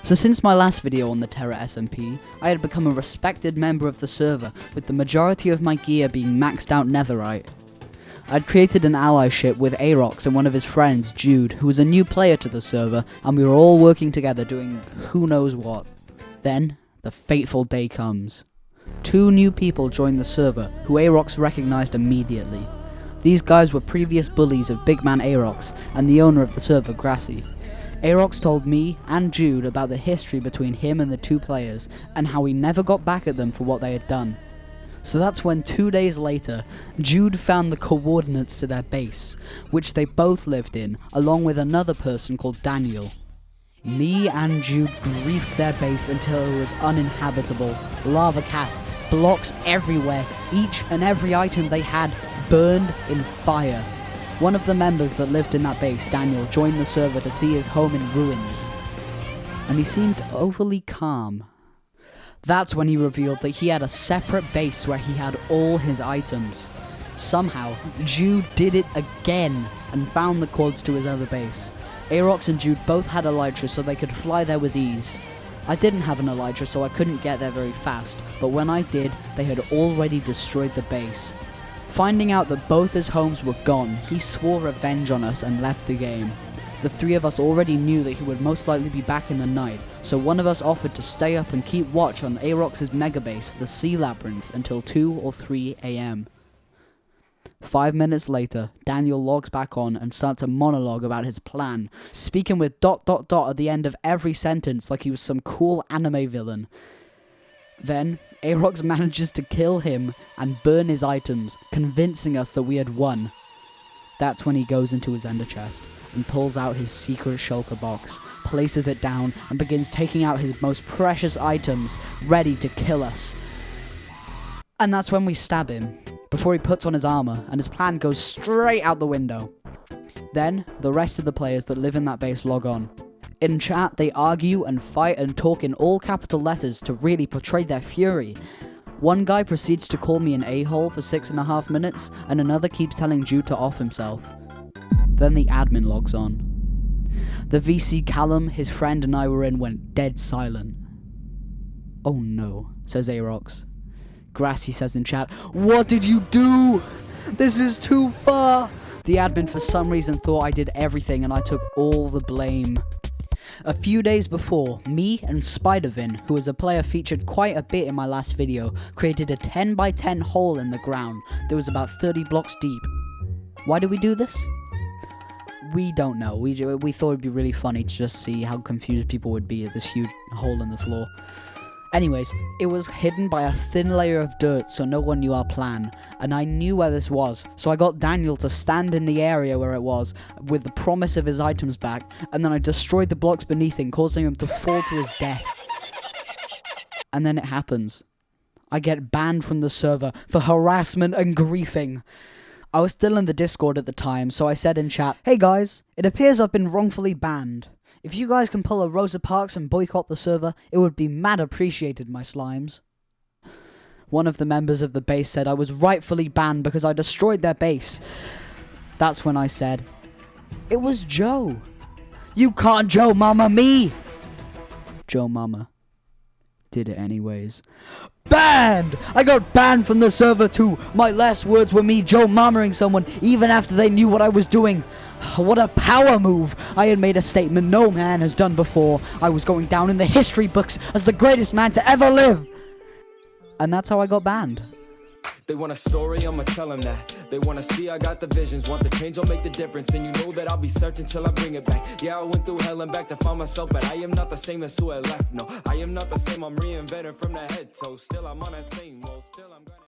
So since my last video on the Terra SMP, I had become a respected member of the server, with the majority of my gear being maxed out netherite. I'd created an allyship with Ayrox and one of his friends, Jude, who was a new player to the server, and we were all working together doing who knows what. Then, the fateful day comes. 2 new people joined the server, who Ayrox recognized immediately. These guys were previous bullies of Big Man Ayrox and the owner of the server, Grassy. Ayrox told me and Jude about the history between him and the 2 players, and how he never got back at them for what they had done. So that's when 2 days later, Jude found the coordinates to their base, which they both lived in, along with another person called Daniel. Me and Jude griefed their base until it was uninhabitable. Lava casts, blocks everywhere, each and every item they had burned in fire. One of the members that lived in that base, Daniel, joined the server to see his home in ruins, and he seemed overly calm. That's when he revealed that he had a separate base where he had all his items. Somehow, Jude did it again and found the codes to his other base. Ayrox and Jude both had elytra so they could fly there with ease. I didn't have an elytra so I couldn't get there very fast, but when I did, they had already destroyed the base. Finding out that both his homes were gone, he swore revenge on us and left the game. The 3 of us already knew that he would most likely be back in the night, so one of us offered to stay up and keep watch on Ayrox's megabase, the Sea Labyrinth, until 2 or 3 AM. 5 minutes later, Daniel logs back on and starts a monologue about his plan, speaking with ... at the end of every sentence like he was some cool anime villain. Then, Ayrox manages to kill him and burn his items, convincing us that we had won. That's when he goes into his ender chest and pulls out his secret shulker box, places it down, and begins taking out his most precious items, ready to kill us. And that's when we stab him, before he puts on his armor, and his plan goes straight out the window. Then, the rest of the players that live in that base log on. In chat, they argue and fight and talk in all capital letters to really portray their fury. One guy proceeds to call me an a-hole for 6.5 minutes, and another keeps telling Jude to off himself. Then the admin logs on. The VC Callum, his friend, and I were in went dead silent. "Oh no," says Ayrox. Grassy says in chat, "What did you do? This is too far." The admin for some reason thought I did everything and I took all the blame. A few days before, me and Spidervin, who was a player featured quite a bit in my last video, created a 10 by 10 hole in the ground that was about 30 blocks deep. Why did we do this? We don't know. We thought it'd be really funny to just see how confused people would be at this huge hole in the floor. Anyways, it was hidden by a thin layer of dirt so no one knew our plan, and I knew where this was, so I got Daniel to stand in the area where it was, with the promise of his items back, and then I destroyed the blocks beneath him, causing him to fall to his death. And then it happens. I get banned from the server for harassment and griefing. I was still in the Discord at the time, so I said in chat, "Hey guys, it appears I've been wrongfully banned. If you guys can pull a Rosa Parks and boycott the server, it would be mad appreciated, my slimes." One of the members of the base said I was rightfully banned because I destroyed their base. That's when I said, "It was Joe. You can't Joe Mama me." Joe Mama did it anyways. Banned! I got banned from the server too. My last words were me Joe Mamaing someone even after they knew what I was doing. What a power move! I had made a statement no man has done before. I was going down in the history books as the greatest man to ever live. And that's how I got banned. They want a story, I'ma tell them that. They wanna see I got the visions, want the change, I'll make the difference. And you know that I'll be searching till I bring it back. Yeah, I went through hell and back to find myself, but I am not the same as who I left. No, I am not the same, I'm reinvented from the head. So still I'm on that same, well, still I'm gonna